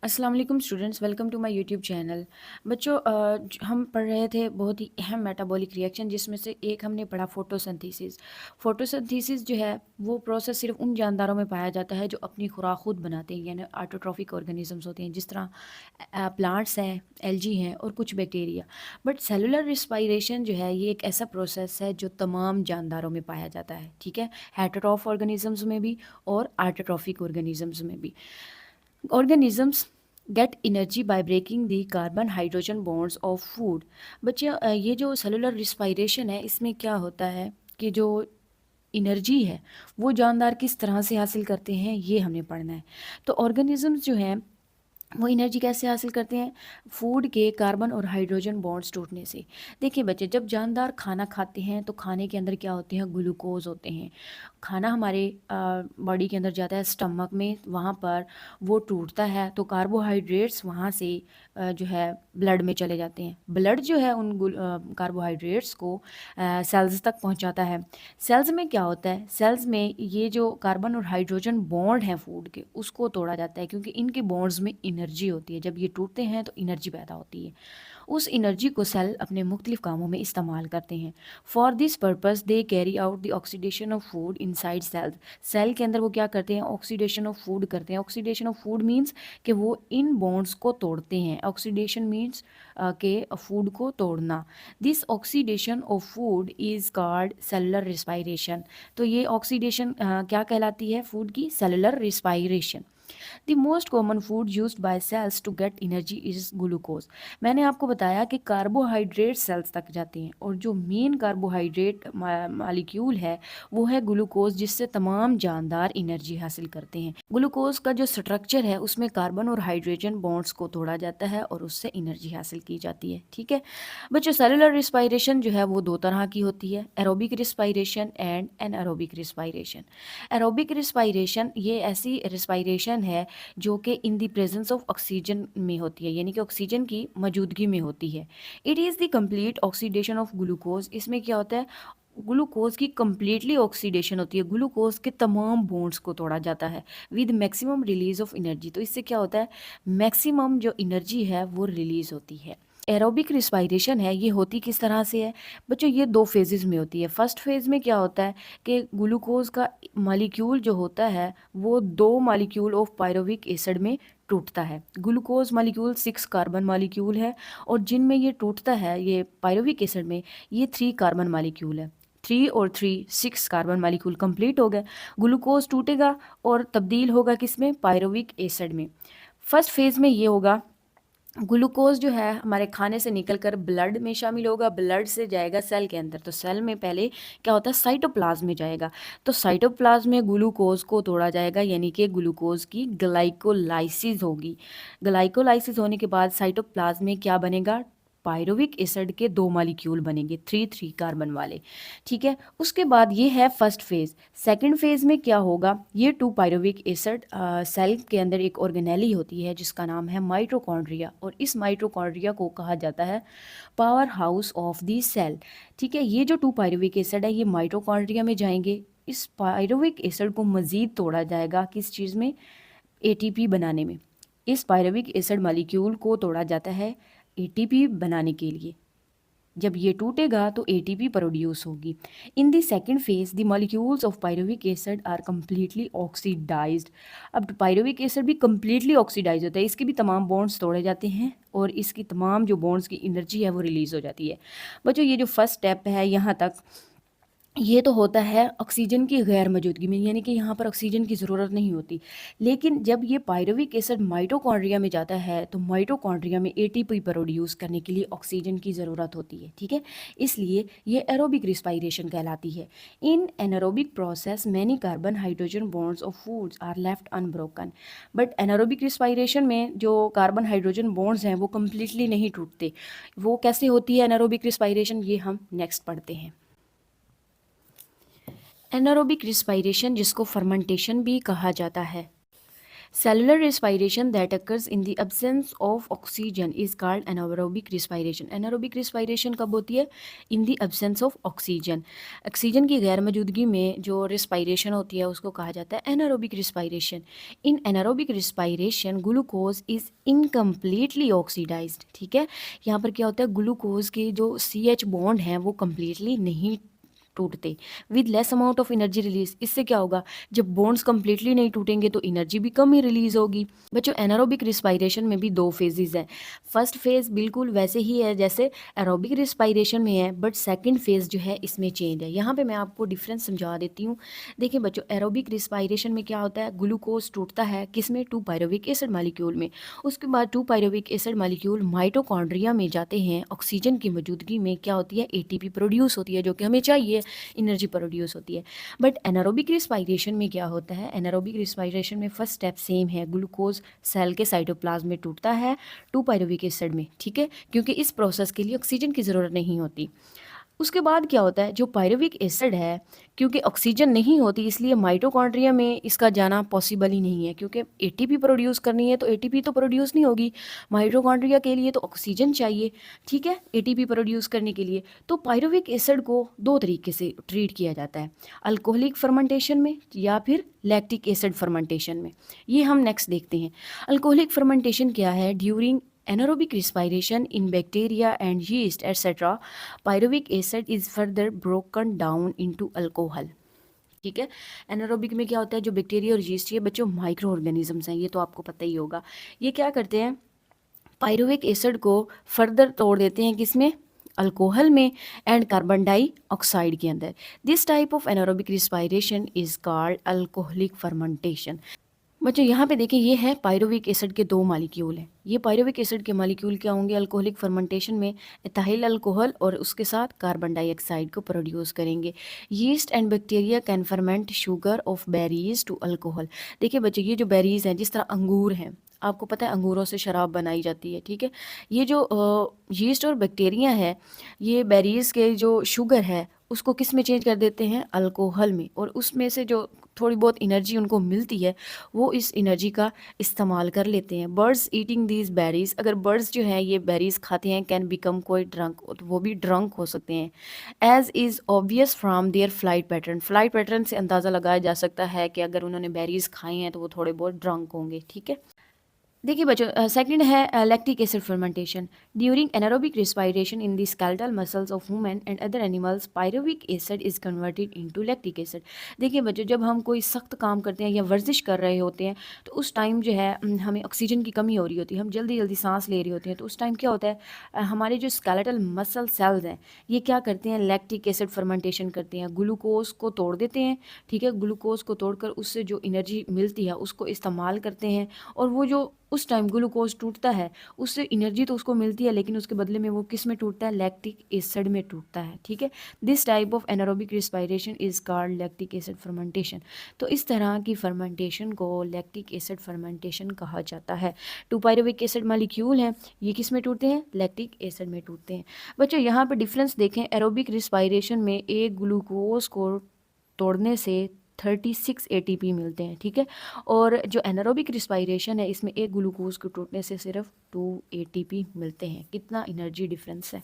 अस्सलाम वालेकुम students, welcome to my YouTube channel. बच्चों, हम पढ़ रहे थे बहुत ही अहम मेटाबॉलिक रिएक्शन, जिसमें से एक हमने पढ़ा फोटोसिंथेसिस। फोटोसिंथेसिस जो है वो प्रोसेस सिर्फ उन जानदारों में पाया जाता है जो अपनी खुराक खुद बनाते हैं, यानी ऑटोट्रॉफिक ऑर्गेनिजम्स होते हैं, जिस तरह प्लांट्स हैं, एल्गी हैं और कुछ बैक्टीरिया। बट सेलुलर रिस्पायरेशन जो है ये एक ऐसा प्रोसेस है जो तमाम जानदारों में पाया जाता है, ठीक है, हेटेरोट्रॉफ ऑर्गेनिजम्स में भी और ऑटोट्रॉफिक ऑर्गेनिजम्स में भी। Organisms get energy by breaking the carbon hydrogen bonds of food। बच्चे, ये जो सेलुलर रिस्पायरेशन है इसमें क्या होता है कि जो एनर्जी है वो जानदार किस तरह से हासिल करते हैं ये हमने पढ़ना है। तो ऑर्गेनिजम्स जो हैं वो एनर्जी कैसे हासिल करते हैं? फूड के कार्बन और हाइड्रोजन बॉन्ड्स टूटने से। देखिए बच्चे, जब जानदार खाना खाते हैं तो खाने के अंदर क्या होते हैं? ग्लूकोज होते हैं। खाना हमारे बॉडी के अंदर जाता है स्टमक में, वहाँ पर वो टूटता है तो कार्बोहाइड्रेट्स वहाँ से जो है ब्लड में चले जाते हैं। ब्लड जो है उन कार्बोहाइड्रेट्स को सेल्स तक पहुँचाता है। सेल्स में क्या होता है? सेल्स में ये जो कार्बन और हाइड्रोजन बॉन्ड हैं फूड के, उसको तोड़ा जाता है, क्योंकि इनके बॉन्ड्स में एनर्जी होती है। जब ये टूटते हैं तो एनर्जी पैदा होती है। उस एनर्जी को सेल अपने मुख्तलिफ कामों में इस्तेमाल करते हैं। For this purpose they carry out the oxidation of food inside cells. Cell के अंदर वो क्या करते हैं? ऑक्सीडेशन ऑफ फूड करते हैं। ऑक्सीडेशन ऑफ फूड मीन्स कि वो इन बॉन्ड्स को तोड़ते हैं। ऑक्सीडेशन मीन्स के फूड को तोड़ना। This oxidation of food is called cellular respiration. तो ये ऑक्सीडेशन क्या कहलाती है? फूड की cellular respiration. The most common food used by cells to get energy is glucose. मैंने आपको बताया कि कार्बोहाइड्रेट सेल्स तक जाते हैं और जो मेन कार्बोहाइड्रेट मालिक्यूल है वो है ग्लूकोज, जिससे तमाम जानदार एनर्जी हासिल करते हैं। ग्लूकोज का जो स्ट्रक्चर है उसमें कार्बन और हाइड्रोजन बॉन्ड्स को तोड़ा जाता है और उससे एनर्जी हासिल की जाती है, ठीक है बच्चों। सेलुलर रिस्पायरेशन जो है वो दो तरह की होती है, aerobic respiration and anaerobic respiration. Aerobic respiration ये ऐसी रिस्पायरेशन है जो कि in the presence of oxygen में होती है, यानी कि ऑक्सीजन की मौजूदगी में होती है। It is the complete oxidation of glucose. इसमें क्या होता है? ग्लूकोज की कंप्लीटली ऑक्सीडेशन होती है। ग्लूकोज के तमाम बॉन्ड्स को तोड़ा जाता है with maximum release of energy. तो इससे क्या होता है? मैक्सिमम जो एनर्जी है वो रिलीज होती है। एरोबिक रिस्पायरेशन है ये होती किस तरह से है? बच्चों, ये दो फेजेस में होती है। फर्स्ट फेज में क्या होता है कि ग्लूकोज का मालिक्यूल जो होता है वो दो मालिक्यूल ऑफ पायरोविक एसिड में टूटता है। ग्लूकोज मालिक्यूल 6 कार्बन मालिक्यूल है और जिनमें ये टूटता है ये पायरोविक एसिड में, ये 3 कार्बन मालिक्यूल है। 3 और 3 6 कार्बन मालिक्यूल कंप्लीट हो गए। ग्लूकोज टूटेगा और तब्दील होगा किसमें? पायरोविक एसिड में। फर्स्ट फेज में ये होगा, ग्लूकोज जो है हमारे खाने से निकलकर ब्लड में शामिल होगा, ब्लड से जाएगा सेल के अंदर। तो सेल में पहले क्या होता है? साइटोप्लाज्म में जाएगा। तो साइटोप्लाज्म में ग्लूकोज को तोड़ा जाएगा, यानी कि ग्लूकोज की ग्लाइकोलाइसिस होगी। ग्लाइकोलाइसिस होने के बाद साइटोप्लाज्म में क्या बनेगा? पायरोविक एसिड के दो मॉलिक्यूल बनेंगे, 3 कार्बन वाले, ठीक है। उसके बाद ये है फर्स्ट फेज। सेकंड फेज में क्या होगा? ये 2 पायरोविक एसिड सेल के अंदर एक ऑर्गेनेली होती है जिसका नाम है माइटोकॉन्ड्रिया, और इस माइटोकॉन्ड्रिया को कहा जाता है power house of the cell, ठीक है। ये जो 2 पायरोविक एसिड है ये माइटोकॉन्ड्रिया में जाएंगे। इस पायरोविक एसिड को मज़ीद तोड़ा जाएगा किस चीज़ में? एटीपी बनाने में। इस पायरोविक एसिड मॉलिक्यूल को तोड़ा जाता है एटीपी बनाने के लिए। जब ये टूटेगा तो एटीपी प्रोड्यूस होगी। In the second phase the molecules of pyruvic acid are completely oxidized. अब पायरोविक एसिड भी कम्प्लीटली ऑक्सीडाइज होता है, इसके भी तमाम बॉन्ड्स तोड़े जाते हैं और इसकी तमाम जो बॉन्ड्स की एनर्जी है वो रिलीज़ हो जाती है। बच्चों, ये जो फर्स्ट स्टेप है यहाँ तक ये तो होता है ऑक्सीजन की गैर मौजूदगी में, यानी कि यहाँ पर ऑक्सीजन की ज़रूरत नहीं होती। लेकिन जब ये पायरोविक एसिड माइटोकॉन्ड्रिया में जाता है तो माइटोकॉन्ड्रिया में एटीपी प्रोड्यूस करने के लिए ऑक्सीजन की ज़रूरत होती है, ठीक है। इसलिए ये एरोबिक रिस्पायरेशन कहलाती है। In anaerobic process many carbon hydrogen bonds of foods are left unbroken. But anaerobic respiration में जो कार्बन हाइड्रोजन बॉन्ड्स हैं वो कम्प्लीटली नहीं टूटते। वो कैसे होती है एनारोबिक रिस्पायरेशन, ये हम नेक्स्ट पढ़ते हैं। एनारोबिक रिस्पायरेशन, जिसको फर्मेंटेशन भी कहा जाता है। Cellular respiration that occurs in the absence of oxygen is called anaerobic respiration. Anaerobic respiration कब होती है? In the absence of oxygen. Oxygen की गैर मौजूदगी में जो respiration होती है उसको कहा जाता है anaerobic respiration. In anaerobic respiration, glucose is incompletely oxidized. ठीक है, यहाँ पर क्या होता है, ग्लूकोज के जो CH बॉन्ड हैं वो completely नहीं टूटते, with less amount of energy release. इससे क्या होगा, जब बॉन्ड्स कंप्लीटली नहीं टूटेंगे तो एनर्जी भी कम ही रिलीज होगी। बच्चों एनारोबिक रिस्पायरेशन में भी दो फेजेस हैं। फर्स्ट फेज बिल्कुल वैसे ही है जैसे एरोबिक रिस्पायरेशन में है, बट सेकंड फेज जो है इसमें चेंज है। यहाँ पे मैं आपको डिफरेंस समझा देती हूँ। देखिए बच्चों, एरोबिक रिस्पायरेशन में क्या होता है, ग्लूकोज टूटता है किसमें, 2 पायरुविक एसिड मॉलिक्यूल में। उसके बाद 2 पायरुविक एसिड मॉलिक्यूल माइटोकॉन्ड्रिया में जाते हैं। ऑक्सीजन की मौजूदगी में क्या होती है, एटीपी प्रोड्यूस होती है जो कि हमें चाहिए, एनर्जी प्रोड्यूस होती है। बट एनारोबिक रिस्पायरेशन में क्या होता है, एनारोबिक रिस्पायरेशन में फर्स्ट स्टेप सेम है, ग्लूकोज सेल के साइटोप्लाज्म में टूटता है 2 पायरुविक एसिड में। ठीक है, क्योंकि इस प्रोसेस के लिए ऑक्सीजन की ज़रूरत नहीं होती। उसके बाद क्या होता है, जो पायरुविक एसिड है, क्योंकि ऑक्सीजन नहीं होती इसलिए माइटोकॉन्ड्रिया में इसका जाना पॉसिबल ही नहीं है, क्योंकि एटीपी प्रोड्यूस करनी है तो एटीपी तो प्रोड्यूस नहीं होगी, माइटोकॉन्ड्रिया के लिए तो ऑक्सीजन चाहिए। ठीक है, एटीपी प्रोड्यूस करने के लिए तो पायरुविक एसिड को दो तरीके से ट्रीट किया जाता है, अल्कोहलिक फर्मेंटेशन में या फिर लैक्टिक एसिड फर्मेंटेशन में। ये हम नेक्स्ट देखते हैं। अल्कोहलिक फर्मेंटेशन क्या है, during anaerobic respiration in bacteria and yeast etc. pyruvic acid is further broken down into alcohol. ठीक है, एनारोबिक में क्या होता है, जो बैक्टीरिया और यीस्ट, ये बच्चों माइक्रो ऑर्गेनिजम्स हैं, ये तो आपको पता ही होगा। ये क्या करते हैं, पायरुविक एसिड को फर्दर तोड़ देते हैं किसमें, अल्कोहल में एंड कार्बन डाइऑक्साइड के अंदर। This type of anaerobic respiration is called alcoholic fermentation. बच्चों यहाँ पे देखिए, ये है पायरुविक एसिड के दो मॉलिक्यूल हैं। ये पायरुविक एसिड के मॉलिक्यूल क्या होंगे, अल्कोहलिक फर्मेंटेशन में इथाइल अल्कोहल और उसके साथ कार्बन डाइऑक्साइड को प्रोड्यूस करेंगे। Yeast and bacteria can ferment sugar of berries to alcohol. देखिए बच्चों, ये जो बेरीज हैं, जिस तरह अंगूर हैं, आपको पता है अंगूरों से शराब बनाई जाती है। ठीक है, ये जो यीस्ट और बैक्टीरिया है, ये बेरीज के जो शुगर है उसको किस में चेंज कर देते हैं, अल्कोहल में, और उसमें से जो थोड़ी बहुत एनर्जी उनको मिलती है वो इस एनर्जी का इस्तेमाल कर लेते हैं। बर्ड्स ईटिंग दीज बेरीज, अगर बर्ड्स जो हैं ये बेरीज खाते हैं, कैन बिकम कोई ड्रंक, तो वो भी ड्रंक हो सकते हैं। As is obvious from their flight pattern, flight pattern से अंदाज़ा लगाया जा सकता है कि अगर उन्होंने बेरीज खाई हैं तो वो थोड़े बहुत ड्रंक होंगे। ठीक है, देखिए बच्चों, सेकंड है lactic acid fermentation. During anaerobic respiration in the skeletal muscles of human and other animals, pyruvic acid is converted into lactic acid. देखिए बच्चों, जब हम कोई सख्त काम करते हैं या वर्जिश कर रहे होते हैं तो उस टाइम जो है हमें ऑक्सीजन की कमी हो रही होती है, हम जल्दी जल्दी सांस ले रहे होते हैं, तो उस टाइम क्या होता है, हमारे जो स्केलेटल मसल सेल्स हैं ये क्या करते हैं, लैक्टिक एसिड फर्मेंटेशन करते हैं, ग्लूकोज को तोड़ देते हैं। ठीक है, ग्लूकोज को तोड़कर उससे जो एनर्जी मिलती है उसको इस्तेमाल करते हैं, और वो जो उस टाइम ग्लूकोज टूटता है उससे एनर्जी तो उसको मिलती है, लेकिन उसके बदले में वो किस में टूटता है, लैक्टिक एसिड में टूटता है। ठीक है, this type of anaerobic respiration is called lactic acid fermentation. तो इस तरह की फर्मेंटेशन को लैक्टिक एसिड फर्मेंटेशन कहा जाता है। 2 पायरुविक एसिड मॉलिक्यूल हैं, ये किस में टूटते हैं, लैक्टिक एसिड में टूटते हैं। बच्चों यहाँ पर डिफरेंस देखें, एरोबिक रिस्पायरेशन में एक ग्लूकोज को तोड़ने से 36 एटीपी मिलते हैं। ठीक है, और जो एनारोबिक रिस्पायरेशन है इसमें एक ग्लूकोज को टूटने से सिर्फ 2 एटीपी मिलते हैं। कितना एनर्जी डिफरेंस है।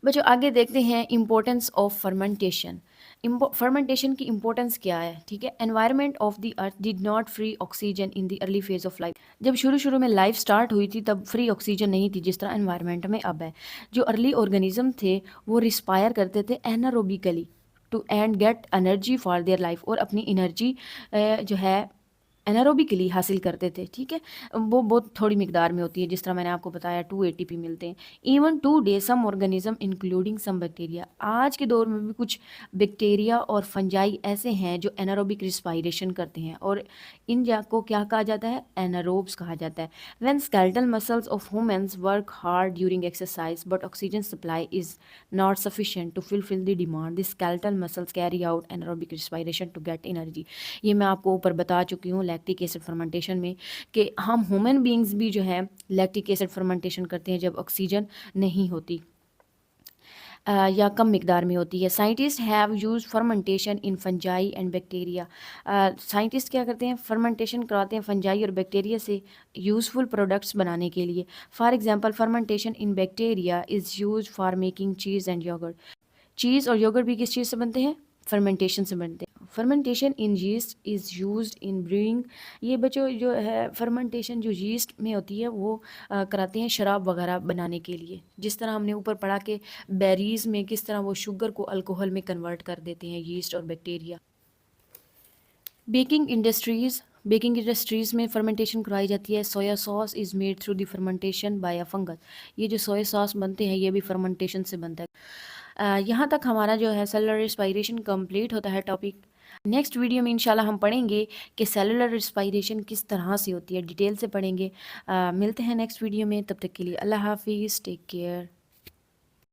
बच्चों आगे देखते हैं इम्पोर्टेंस ऑफ फर्मेंटेशन। फर्मेंटेशन की इंपॉर्टेंस क्या है। ठीक है, environment of the earth did not free oxygen in the early phase of life. जब शुरू शुरू में लाइफ स्टार्ट हुई थी तब फ्री ऑक्सीजन नहीं थी जिस तरह एनवायरनमेंट में अब है। जो अर्ली ऑर्गेनिज्म थे वो रिस्पायर करते थे anaerobically to and get energy for their life, और अपनी एनर्जी जो है एनारोबिकली हासिल करते थे। ठीक है, वो बहुत थोड़ी मिकदार में होती है, जिस तरह मैंने आपको बताया 2 एटीपी मिलते हैं। Even today some organism including some bacteria, आज के दौर में भी कुछ बैक्टीरिया और फंजाई ऐसे हैं जो एनारोबिक रिस्पायरेशन करते हैं, और इन को क्या कहा जाता है, एनारोब्स कहा जाता है। When skeletal muscles of humans work hard during exercise but oxygen supply is not sufficient to fulfil the demand, the skeletal muscles carry out anaerobic respiration to get energy. ये मैं आपको ऊपर बता चुकी हूँ लैक्टिक एसिड फर्मेंटेशन में कि हम ह्यूमन बींग्स भी जो है लैक्टिक एसिड फर्मेंटेशन करते हैं जब ऑक्सीजन नहीं होती। या कम मिकदार में होती है। Scientist have use fermentation in fungi and bacteria. Scientist क्या करते हैं, फर्मेंटेशन करवाते हैं फंजाई और बैक्टीरिया से यूज़फुल प्रोडक्ट्स बनाने के लिए। For example fermentation in bacteria is use for making cheese and yogurt. Cheese और योगर्ट भी किस चीज़ से बनते हैं, फर्मेंटेशन से बनते हैं। Fermentation in yeast is used in brewing. ये बच्चों जो है फर्मेंटेशन जो यीस्ट में होती है वो कराते हैं शराब वगैरह बनाने के लिए। जिस तरह हमने ऊपर पढ़ा कि बेरीज़ में किस तरह वो शुगर को अल्कोहल में कन्वर्ट कर देते हैं यीस्ट और बैक्टीरिया। बेकिंग इंडस्ट्रीज़ में फर्मेंटेशन करवाई जाती है। Soya sauce is made through the fermentation by a fungus. ये जो सोया सॉस बनते हैं ये भी फर्मेंटेशन से बनता है। यहाँ तक हमारा जो है सेलुलर रिस्पायरेशन कंप्लीट होता है टॉपिक। नेक्स्ट वीडियो में इंशाल्लाह हम पढ़ेंगे कि सेलुलर रिस्पायरेशन किस तरह से होती है, डिटेल से पढ़ेंगे। मिलते हैं नेक्स्ट वीडियो में, तब तक के लिए अल्लाह हाफिज़, टेक केयर।